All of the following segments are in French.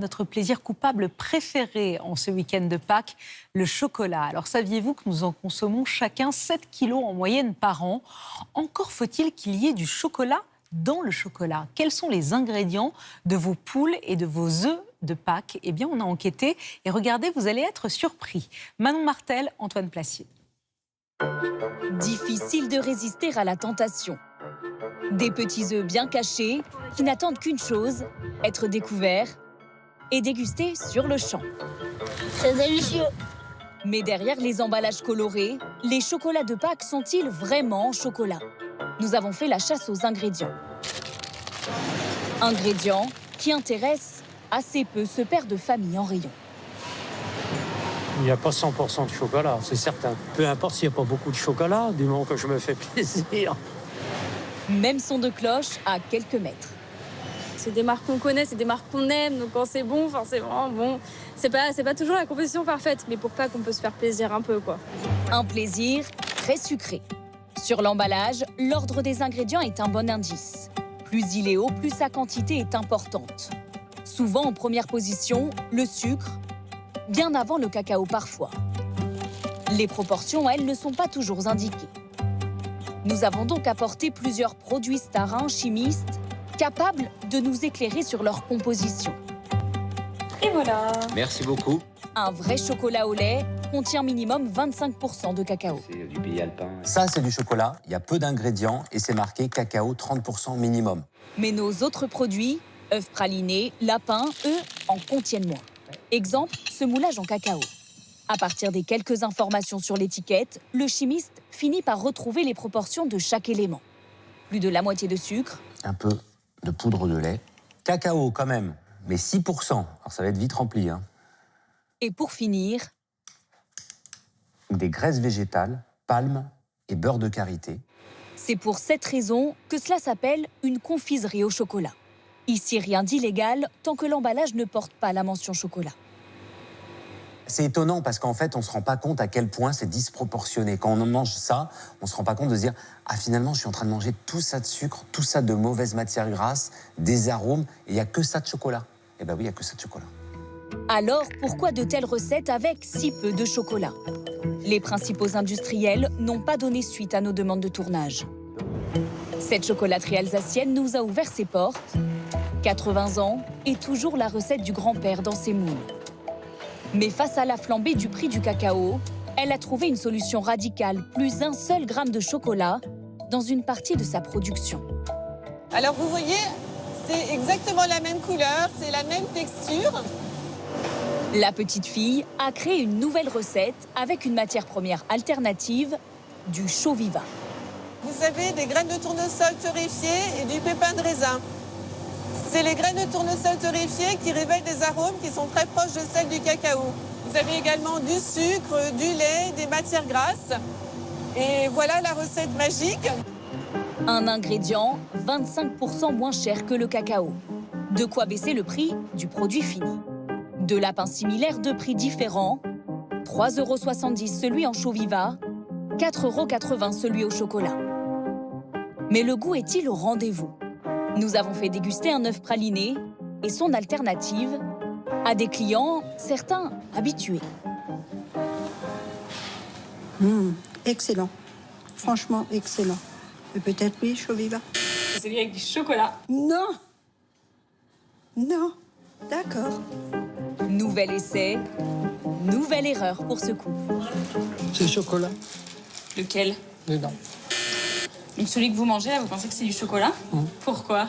Notre plaisir coupable préféré en ce week-end de Pâques, le chocolat. Alors saviez-vous que nous en consommons chacun 7 kilos en moyenne par an? Encore faut-il qu'il y ait du chocolat dans le chocolat. Quels sont les ingrédients de vos poules et de vos œufs de Pâques? Eh bien, on a enquêté et regardez, vous allez être surpris. Manon Martel, Antoine Placier. Difficile de résister à la tentation. Des petits œufs bien cachés qui n'attendent qu'une chose, être découverts et dégustés sur le champ. C'est délicieux. Mais derrière les emballages colorés, les chocolats de Pâques sont-ils vraiment en chocolat? Nous avons fait la chasse aux ingrédients. Ingrédients qui intéressent assez peu ce père de famille en rayon. Il n'y a pas 100% de chocolat, c'est certain. Peu importe s'il n'y a pas beaucoup de chocolat, du moment que je me fais plaisir. Même son de cloche à quelques mètres. C'est des marques qu'on connaît, c'est des marques qu'on aime, donc quand c'est bon, c'est vraiment bon. C'est pas toujours la composition parfaite, mais pour pas qu'on peut se faire plaisir un peu, quoi. Un plaisir très sucré. Sur l'emballage, l'ordre des ingrédients est un bon indice. Plus il est haut, plus sa quantité est importante. Souvent en première position, le sucre, bien avant le cacao parfois. Les proportions, elles, ne sont pas toujours indiquées. Nous avons donc apporté plusieurs produits starins chimistes capables de nous éclairer sur leur composition. Et voilà. Merci beaucoup. Un vrai chocolat au lait contient minimum 25% de cacao. C'est du pays alpin. Ça, c'est du chocolat. Il y a peu d'ingrédients et c'est marqué cacao 30% minimum. Mais nos autres produits, œufs pralinés, lapins, eux, en contiennent moins. Exemple, ce moulage en cacao. À partir des quelques informations sur l'étiquette, le chimiste finit par retrouver les proportions de chaque élément. Plus de la moitié de sucre. Un peu de poudre de lait. Cacao quand même, mais 6%. Alors ça va être vite rempli. Et pour finir, Des graisses végétales, palmes et beurre de karité. c'est pour cette raison que cela s'appelle une confiserie au chocolat. Ici, rien d'illégal tant que l'emballage ne porte pas la mention chocolat. C'est étonnant parce qu'en fait, on ne se rend pas compte à quel point c'est disproportionné. Quand on mange ça, on ne se rend pas compte de se dire « Ah, finalement, je suis en train de manger tout ça de sucre, tout ça de mauvaise matière grasse, des arômes, et il n'y a que ça de chocolat. » Eh bien oui, il n'y a que ça de chocolat. Alors, pourquoi de telles recettes avec si peu de chocolat? Les principaux industriels n'ont pas donné suite à nos demandes de tournage. Cette chocolaterie alsacienne nous a ouvert ses portes. 80 ans et toujours la recette du grand-père dans ses moules. Mais face à la flambée du prix du cacao, elle a trouvé une solution radicale, plus un seul gramme de chocolat dans une partie de sa production. Alors vous voyez, c'est exactement la même couleur, c'est la même texture. La petite fille a créé une nouvelle recette avec une matière première alternative, du Choviva. Vous avez des graines de tournesol torréfiées et du pépin de raisin. C'est les graines de tournesol torréfiées qui révèlent des arômes qui sont très proches de celles du cacao. Vous avez également du sucre, du lait, des matières grasses. Et voilà la recette magique. Un ingrédient 25% moins cher que le cacao. De quoi baisser le prix du produit fini. Deux lapins similaires de prix différents. 3,70 € celui en Choviva, 4,80 € celui au chocolat. Mais le goût est-il au rendez-vous? Nous avons fait déguster un œuf praliné et son alternative à des clients, certains habitués. Excellent. Franchement, excellent. Et peut-être oui, Choviva. C'est lui avec du chocolat. Non. Non. D'accord. Nouvel essai, nouvelle erreur pour ce couple. C'est chocolat, Lequel? dedans. Donc celui que vous mangez, là, vous pensez que c'est du chocolat? Pourquoi?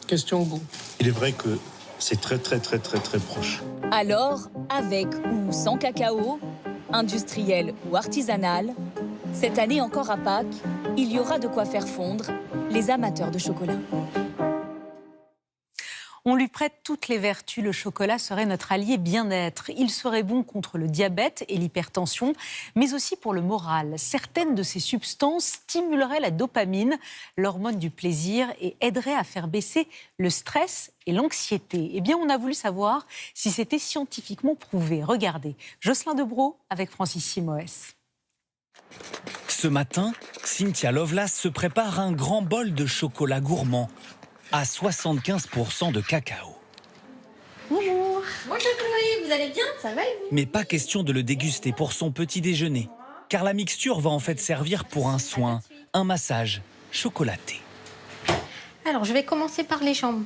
Question goût. Il est vrai que c'est très proche. Alors, avec ou sans cacao, industriel ou artisanal, cette année encore à Pâques, il y aura de quoi faire fondre les amateurs de chocolat. On lui prête toutes les vertus. Le chocolat serait notre allié bien-être. Il serait bon contre le diabète et l'hypertension, mais aussi pour le moral. Certaines de ces substances stimuleraient la dopamine, l'hormone du plaisir, et aideraient à faire baisser le stress et l'anxiété. Eh bien, on a voulu savoir si c'était scientifiquement prouvé. Regardez, Jocelyn Debrow avec Francis Simoes. Ce matin, Cynthia Lovelace se prépare un grand bol de chocolat gourmand à 75% de cacao. Bonjour Chloé, vous allez bien? Ça va et vous? Mais pas question de le déguster pour son petit déjeuner, car la mixture va en fait servir pour un soin, un massage chocolaté. Alors, je vais commencer par les jambes.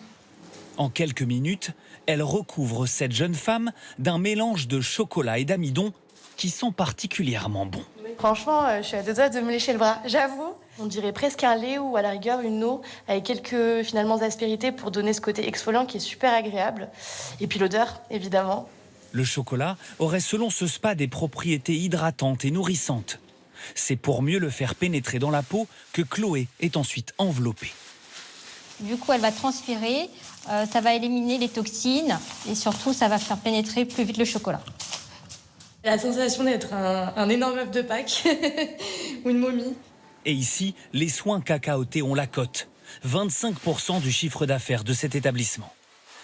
En quelques minutes, elle recouvre cette jeune femme d'un mélange de chocolat et d'amidon qui sent particulièrement bon. Franchement, je suis à deux doigts de me lécher le bras, j'avoue. On dirait presque un lait ou à la rigueur une eau avec quelques finalement aspérités pour donner ce côté exfoliant qui est super agréable. Et puis l'odeur, évidemment. Le chocolat aurait selon ce spa des propriétés hydratantes et nourrissantes. C'est pour mieux le faire pénétrer dans la peau que Chloé est ensuite enveloppée. Du coup, elle va transpirer, ça va éliminer les toxines et surtout, ça va faire pénétrer plus vite le chocolat. La sensation d'être un énorme œuf de Pâques ou une momie. Et ici, les soins cacaotés ont la cote. 25% du chiffre d'affaires de cet établissement.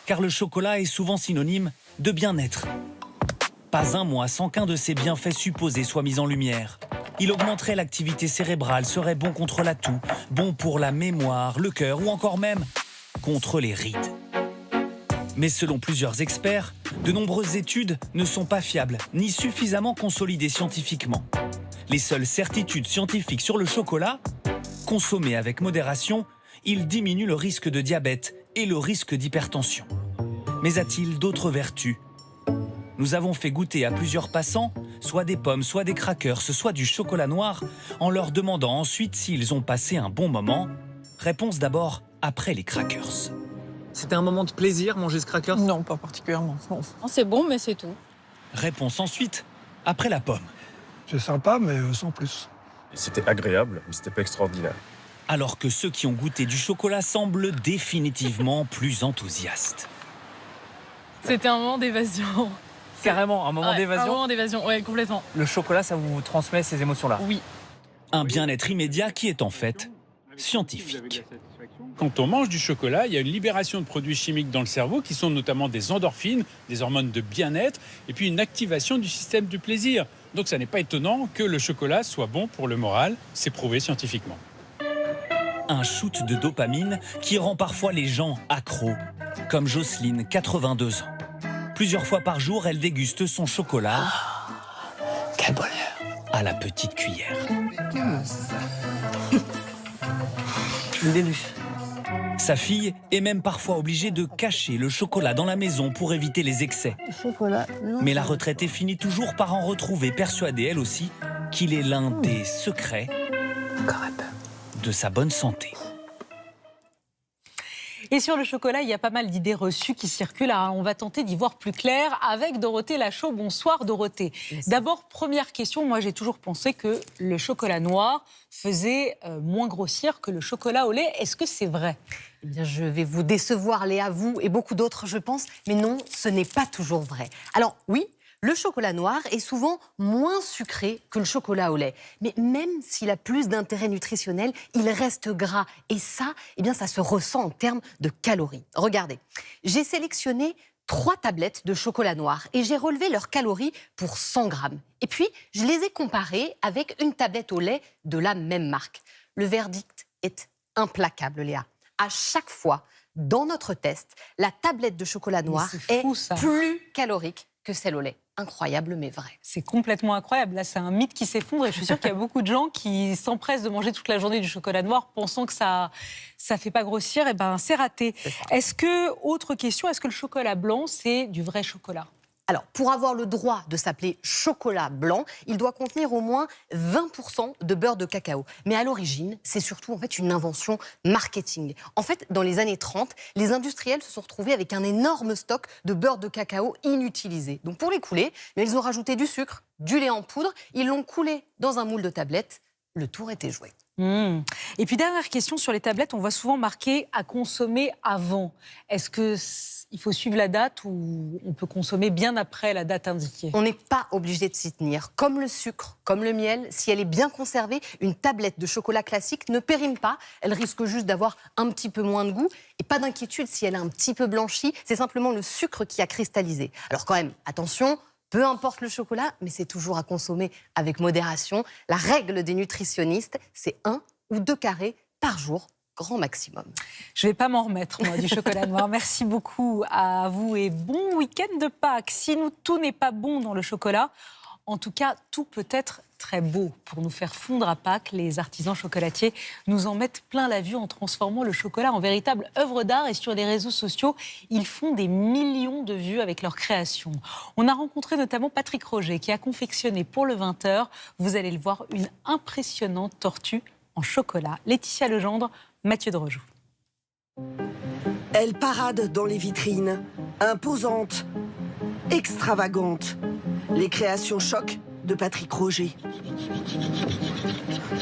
Car le chocolat est souvent synonyme de bien-être. Pas un mois sans qu'un de ses bienfaits supposés soit mis en lumière. Il augmenterait l'activité cérébrale, serait bon contre la toux, bon pour la mémoire, le cœur ou encore même contre les rides. Mais selon plusieurs experts, de nombreuses études ne sont pas fiables ni suffisamment consolidées scientifiquement. Les seules certitudes scientifiques sur le chocolat, consommé avec modération, il diminue le risque de diabète et le risque d'hypertension. Mais a-t-il d'autres vertus ? Nous avons fait goûter à plusieurs passants, soit des pommes, soit des crackers, soit du chocolat noir, en leur demandant ensuite s'ils ont passé un bon moment. Réponse d'abord après les crackers. C'était un moment de plaisir, manger ce cracker? Non, pas particulièrement. Non. C'est bon, mais c'est tout. Réponse ensuite après la pomme. C'est sympa, mais sans plus. C'était agréable, mais c'était pas extraordinaire. Alors que ceux qui ont goûté du chocolat semblent définitivement plus enthousiastes. C'était un moment d'évasion. Carrément, un moment d'évasion. Un moment d'évasion, ouais, complètement. Le chocolat, ça vous transmet ces émotions-là? Oui. Un bien-être immédiat qui est en fait scientifique. Quand on mange du chocolat, il y a une libération de produits chimiques dans le cerveau qui sont notamment des endorphines, des hormones de bien-être, et puis une activation du système du plaisir. Donc ça n'est pas étonnant que le chocolat soit bon pour le moral, c'est prouvé scientifiquement. Un shoot de dopamine qui rend parfois les gens accros, comme Jocelyne, 82 ans. Plusieurs fois par jour, elle déguste son chocolat. Quel bonheur! À la petite cuillère. Une déluge. Sa fille est même parfois obligée de cacher le chocolat dans la maison pour éviter les excès. Chocolat, non. Mais la retraitée finit toujours par en retrouver, persuadée elle aussi qu'il est l'un des secrets de sa bonne santé. Et sur le chocolat, il y a pas mal d'idées reçues qui circulent. Alors, on va tenter d'y voir plus clair avec Dorothée Lachaud. Bonsoir Dorothée. D'abord, première question, moi j'ai toujours pensé que le chocolat noir faisait moins grossir que le chocolat au lait. Est-ce que c'est vrai ? Eh bien, je vais vous décevoir, Léa, vous et beaucoup d'autres, je pense. Mais non, ce n'est pas toujours vrai. Alors oui, le chocolat noir est souvent moins sucré que le chocolat au lait. Mais même s'il a plus d'intérêt nutritionnel, il reste gras. Et ça, eh bien, ça se ressent en termes de calories. Regardez, j'ai sélectionné 3 tablettes de chocolat noir et j'ai relevé leurs calories pour 100 grammes. Et puis, je les ai comparées avec une tablette au lait de la même marque. Le verdict est implacable, Léa. À chaque fois, dans notre test, la tablette de chocolat noir est plus calorique que celle au lait. Incroyable, mais vrai. C'est complètement incroyable. Là, c'est un mythe qui s'effondre et je suis sûre qu'il y a beaucoup de gens qui s'empressent de manger toute la journée du chocolat noir pensant que ça fait pas grossir. Eh ben, c'est raté. Est-ce que, autre question, est-ce que le chocolat blanc, c'est du vrai chocolat ? Alors, pour avoir le droit de s'appeler chocolat blanc, il doit contenir au moins 20% de beurre de cacao. Mais à l'origine, c'est surtout en fait une invention marketing. En fait, dans les années 30, les industriels se sont retrouvés avec un énorme stock de beurre de cacao inutilisé. Donc pour les couler, ils ont rajouté du sucre, du lait en poudre, ils l'ont coulé dans un moule de tablette. Le tour était joué. Et puis dernière question sur les tablettes, on voit souvent marqué à consommer avant. Est-ce que il faut suivre la date ou on peut consommer bien après la date indiquée ? On n'est pas obligé de s'y tenir. Comme le sucre, comme le miel, si elle est bien conservée, une tablette de chocolat classique ne périme pas. Elle risque juste d'avoir un petit peu moins de goût. Et pas d'inquiétude si elle est un petit peu blanchie, c'est simplement le sucre qui a cristallisé. Alors quand même, attention, peu importe le chocolat, mais c'est toujours à consommer avec modération. La règle des nutritionnistes, c'est 1 ou 2 carrés par jour grand maximum. Je ne vais pas m'en remettre, moi, du chocolat noir. Merci beaucoup à vous et bon week-end de Pâques. Si tout n'est pas bon dans le chocolat, en tout cas, tout peut être très beau. Pour nous faire fondre à Pâques, les artisans chocolatiers nous en mettent plein la vue en transformant le chocolat en véritable œuvre d'art. Et sur les réseaux sociaux, ils font des millions de vues avec leurs créations. On a rencontré notamment Patrick Roger qui a confectionné pour le 20h, vous allez le voir, une impressionnante tortue en chocolat. Laetitia Legendre, Mathieu Drejoux. Elle parade dans les vitrines, imposante, extravagante. Les créations choc de Patrick Roger.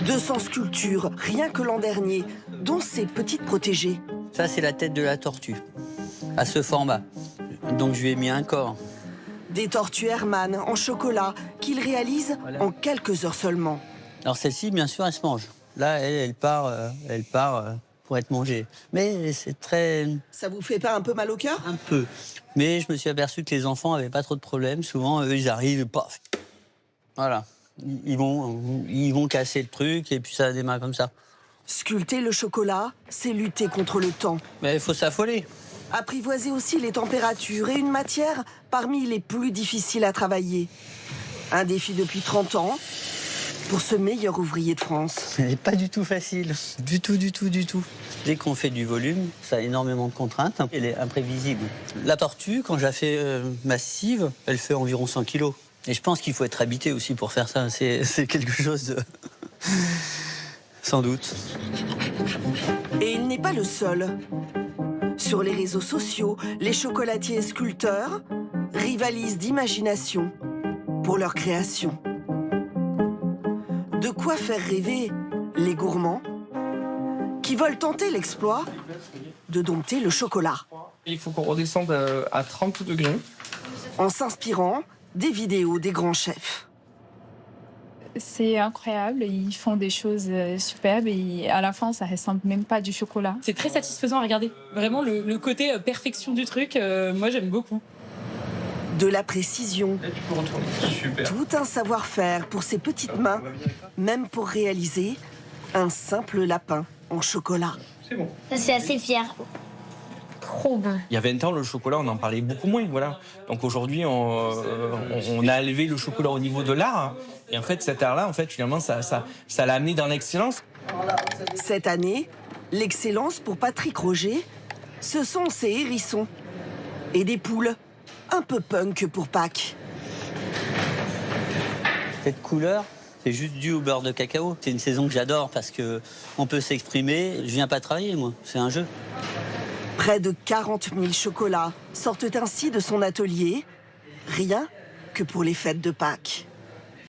200 sculptures, rien que l'an dernier, dont ses petites protégées. Ça, c'est la tête de la tortue, à ce format. Donc, je lui ai mis un corps. Des tortues Hermann en chocolat qu'il réalise en quelques heures seulement. Alors, celle-ci, bien sûr, elle se mange. Là, elle part pour être mangée. Mais c'est très... Ça vous fait pas un peu mal au cœur? Un peu. Mais je me suis aperçu que les enfants n'avaient pas trop de problèmes. Souvent, eux, ils arrivent, paf. Voilà. Ils vont casser le truc et puis ça démarre comme ça. Sculpter le chocolat, c'est lutter contre le temps. Mais il faut s'affoler. Apprivoiser aussi les températures et une matière parmi les plus difficiles à travailler. Un défi depuis 30 ans pour ce meilleur ouvrier de France. Ce n'est pas du tout facile. Du tout. Dès qu'on fait du volume, ça a énormément de contraintes. Elle est imprévisible. La tortue, quand je la fais massive, elle fait environ 100 kilos. Et je pense qu'il faut être habité aussi pour faire ça. C'est quelque chose de... Sans doute. Et il n'est pas le seul. Sur les réseaux sociaux, les chocolatiers et sculpteurs rivalisent d'imagination pour leur création. De quoi faire rêver les gourmands qui veulent tenter l'exploit de dompter le chocolat. Il faut qu'on redescende à 30 degrés. En s'inspirant des vidéos des grands chefs. C'est incroyable, ils font des choses superbes et à la fin, ça ressemble même pas du chocolat. C'est très satisfaisant à regarder. Vraiment, le côté perfection du truc, moi j'aime beaucoup. De la précision. Et tu peux retourner. Super. Tout un savoir-faire pour ses petites mains, même pour réaliser un simple lapin en chocolat. C'est bon. Je suis assez fière. Trop bon. Il y a 20 ans, le chocolat, on en parlait beaucoup moins, voilà. Donc aujourd'hui, on a élevé le chocolat au niveau de l'art. Et en fait, cet art-là, en fait, finalement, ça l'a amené dans l'excellence. Cette année, l'excellence pour Patrick Roger, ce sont ces hérissons et des poules un peu punk pour Pâques. Cette couleur, c'est juste dû au beurre de cacao. C'est une saison que j'adore parce qu'on peut s'exprimer. Je viens pas travailler, moi. C'est un jeu. Près de 40 000 chocolats sortent ainsi de son atelier, rien que pour les fêtes de Pâques.